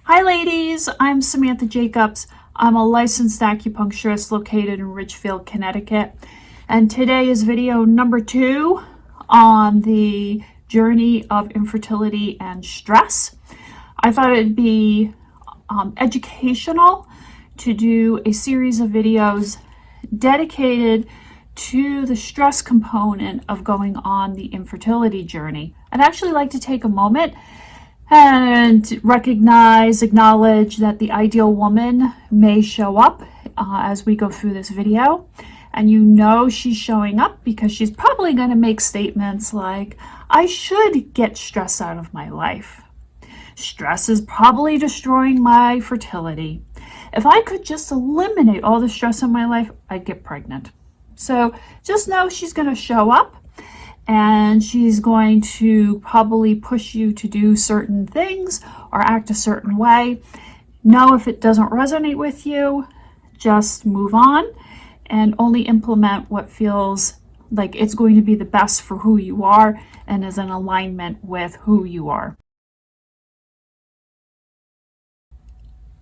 Hi ladies, I'm Samantha Jacobs. I'm a licensed acupuncturist located in Ridgefield, Connecticut. And today is video number 2 on the journey of infertility and stress. I thought it'd be educational to do a series of videos dedicated to the stress component of going on the infertility journey. I'd actually like to take a moment and acknowledge that the ideal woman may show up as we go through this video. And you know she's showing up because she's probably going to make statements like, I should get stress out of my life. Stress is probably destroying my fertility. If I could just eliminate all the stress in my life, I'd get pregnant. So just know she's going to show up and she's going to probably push you to do certain things or act a certain way. Know if it doesn't resonate with you, just move on and only implement what feels like it's going to be the best for who you are and is in alignment with who you are.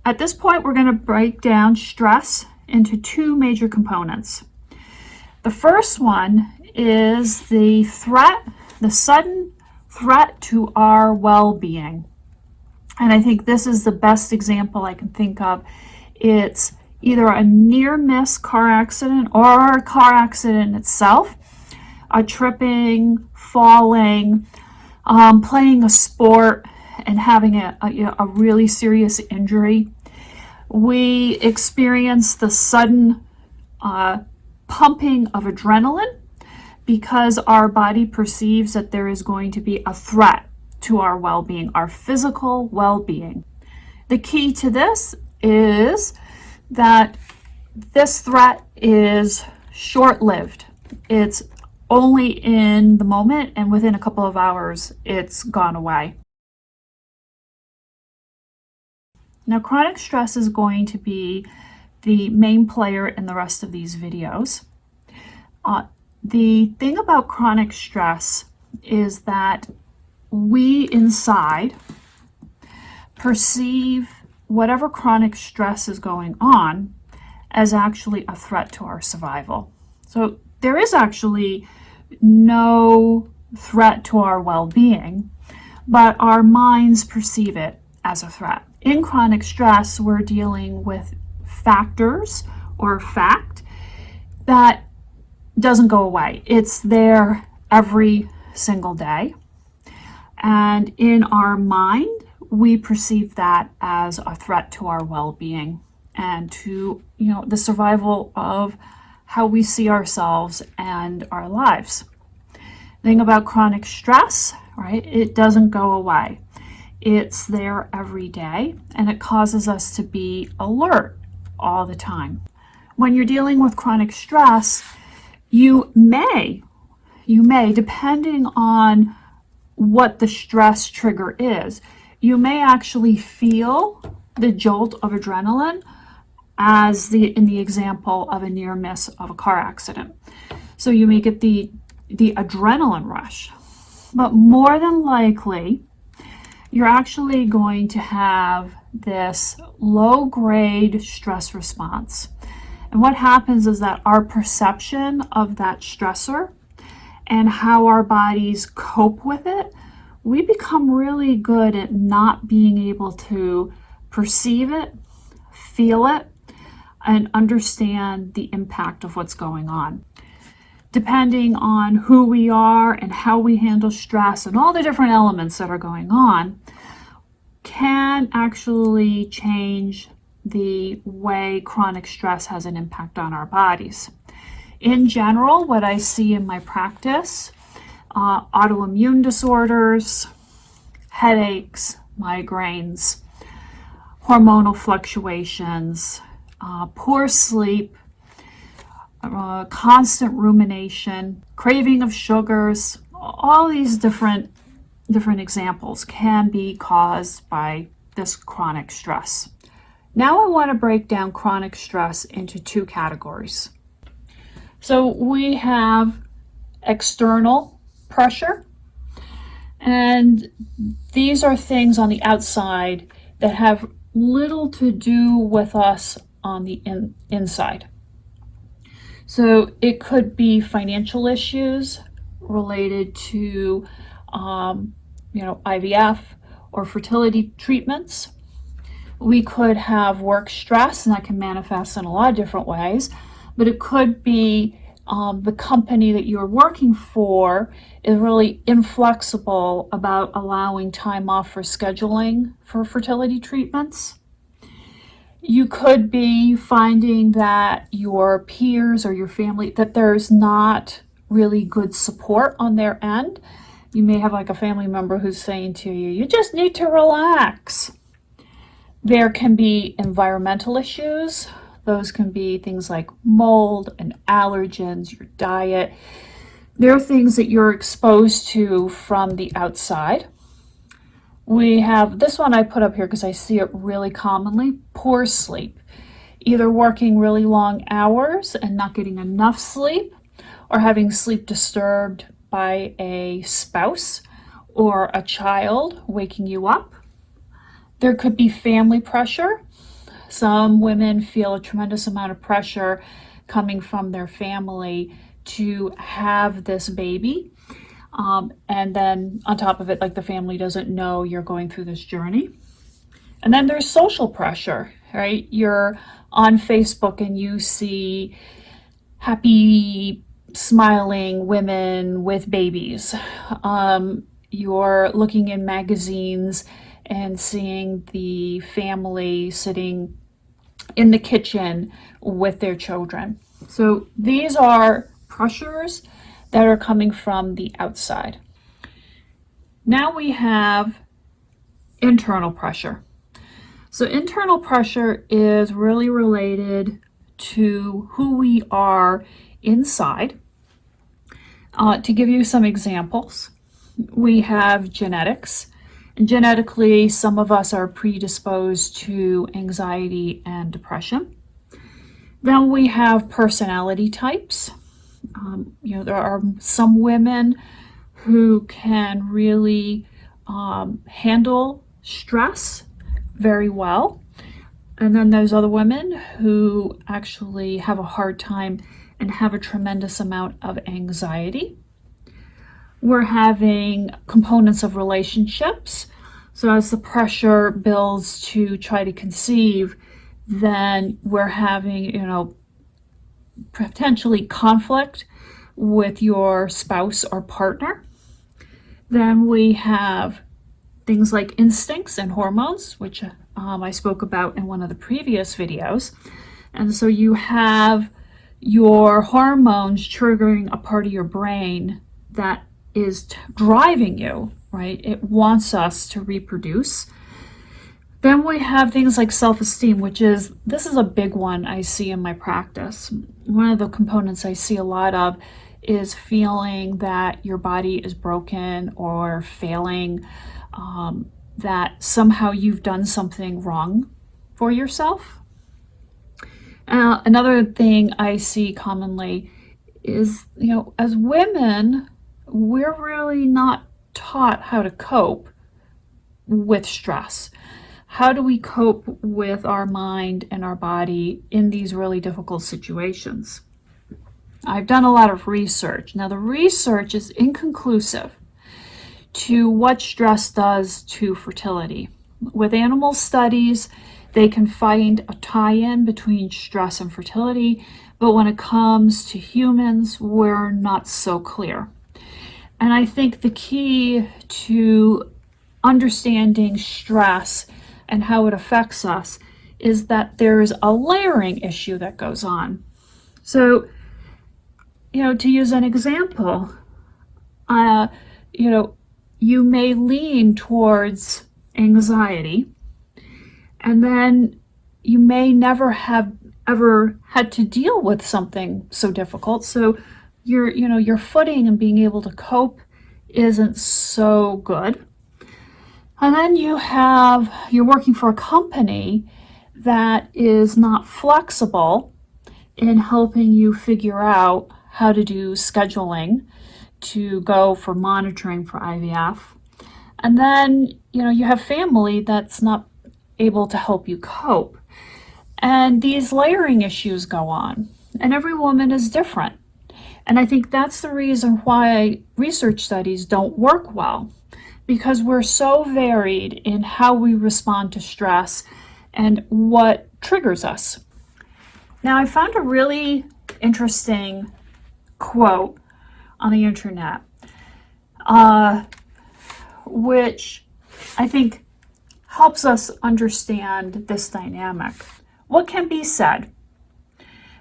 At this point, we're going to break down stress into 2 major components. The first one is the sudden threat to our well-being. And I think this is the best example I can think of. It's either a near-miss car accident or a car accident itself, a tripping, falling, playing a sport, and having a really serious injury. We experience the sudden pumping of adrenaline because our body perceives that there is going to be a threat to our well-being, our physical well-being. The key to this is that this threat is short-lived. It's only in the moment, and within a couple of hours, it's gone away. Now, chronic stress is going to be the main player in the rest of these videos. The thing about chronic stress is that we inside perceive whatever chronic stress is going on as actually a threat to our survival. So there is actually no threat to our well-being, but our minds perceive it as a threat. In chronic stress, we're dealing with factors or fact that doesn't go away. It's there every single day. And in our mind, we perceive that as a threat to our well-being and to, the survival of how we see ourselves and our lives. The thing about chronic stress, right? It doesn't go away. It's there every day, and it causes us to be alert all the time. When you're dealing with chronic stress, you may, depending on what the stress trigger is, you may actually feel the jolt of adrenaline as in the example of a near miss of a car accident. So you may get the adrenaline rush, but more than likely, you're actually going to have this low-grade stress response. And what happens is that our perception of that stressor and how our bodies cope with it, we become really good at not being able to perceive it, feel it, and understand the impact of what's going on. Depending on who we are and how we handle stress and all the different elements that are going on, can actually change the way chronic stress has an impact on our bodies. In general, what I see in my practice, autoimmune disorders, headaches, migraines, hormonal fluctuations, poor sleep, constant rumination, craving of sugars, all these different examples can be caused by this chronic stress. Now I want to break down chronic stress into 2 categories. So we have external pressure, and these are things on the outside that have little to do with us on the inside. So it could be financial issues related to, IVF or fertility treatments. We could have work stress, and that can manifest in a lot of different ways, but it could be the company that you're working for is really inflexible about allowing time off for scheduling for fertility treatments. You could be finding that your peers or your family, that there's not really good support on their end. You may have like a family member who's saying to you, you just need to relax. There can be environmental issues. Those can be things like mold and allergens, your diet. There are things that you're exposed to from the outside. We have this one I put up here because I see it really commonly: poor sleep. Either working really long hours and not getting enough sleep, or having sleep disturbed by a spouse or a child waking you up. There could be family pressure. Some women feel a tremendous amount of pressure coming from their family to have this baby. And then on top of it, like, the family doesn't know you're going through this journey. And then there's social pressure, right? You're on Facebook and you see happy, smiling women with babies. You're looking in magazines and seeing the family sitting in the kitchen with their children. So these are pressures that are coming from the outside. Now we have internal pressure. So internal pressure is really related to who we are inside. To give you some examples, we have genetics. And genetically, some of us are predisposed to anxiety and depression. Then we have personality types. There are some women who can really handle stress very well. And then there's other women who actually have a hard time and have a tremendous amount of anxiety. We're having components of relationships. So as the pressure builds to try to conceive, then we're having, potentially conflict with your spouse or partner. Then we have things like instincts and hormones, which I spoke about in one of the previous videos. And so you have your hormones triggering a part of your brain that is driving you, right? It wants us to reproduce. Then we have things like self-esteem, this is a big one I see in my practice. One of the components I see a lot of is feeling that your body is broken or failing, that somehow you've done something wrong for yourself. Another thing I see commonly is, as women, we're really not taught how to cope with stress. How do we cope with our mind and our body in these really difficult situations? I've done a lot of research. Now, the research is inconclusive to what stress does to fertility. With animal studies, they can find a tie-in between stress and fertility, but when it comes to humans, we're not so clear. And I think the key to understanding stress and how it affects us is that there's a layering issue that goes on. So, to use an example, you may lean towards anxiety, and then you may never have ever had to deal with something so difficult. So your footing and being able to cope isn't so good. And then you're working for a company that is not flexible in helping you figure out how to do scheduling to go for monitoring for IVF. And then, you have family that's not, able to help you cope. And these layering issues go on, and every woman is different. And I think that's the reason why research studies don't work well, because we're so varied in how we respond to stress and what triggers us. Now, I found a really interesting quote on the internet, which I think helps us understand this dynamic. What can be said?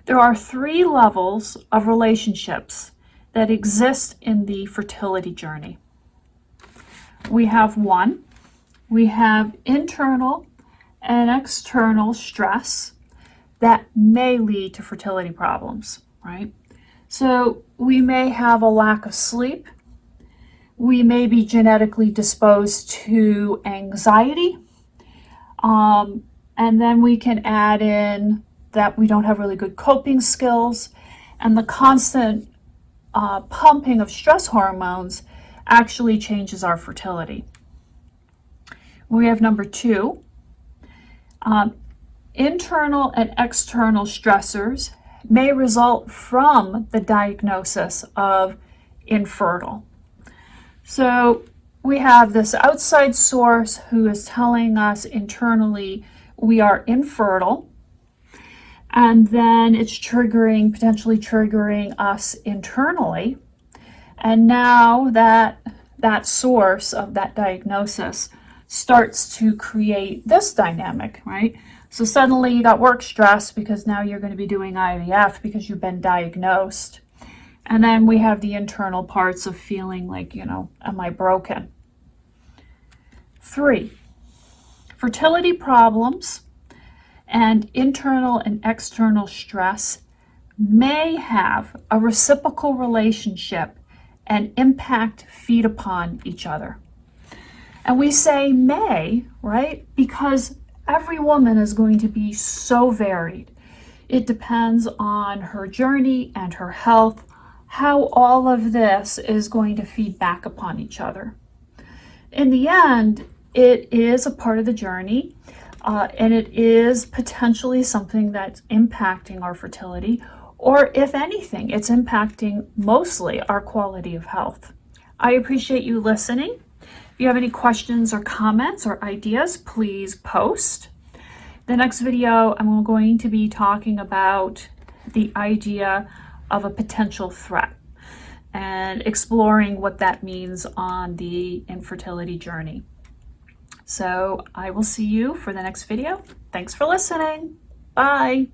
There are 3 levels of relationships that exist in the fertility journey. We have 1, we have internal and external stress that may lead to fertility problems, right? So we may have a lack of sleep. We may be genetically disposed to anxiety. And then we can add in that we don't have really good coping skills, and the constant pumping of stress hormones actually changes our fertility. We have number 2, internal and external stressors may result from the diagnosis of infertile. So we have this outside source who is telling us internally we are infertile, and then it's potentially triggering us internally. And now that source of that diagnosis starts to create this dynamic, right? So suddenly you got work stress because now you're going to be doing IVF because you've been diagnosed. And then we have the internal parts of feeling like, am I broken? 3, fertility problems and internal and external stress may have a reciprocal relationship and impact feed upon each other. And we say may, right? Because every woman is going to be so varied. It depends on her journey and her health, how all of this is going to feed back upon each other. In the end, it is a part of the journey, and it is potentially something that's impacting our fertility, or if anything, it's impacting mostly our quality of health. I appreciate you listening. If you have any questions or comments or ideas, please post. The next video, I'm going to be talking about the idea of a potential threat and exploring what that means on the infertility journey. So I will see you for the next video. Thanks for listening. Bye.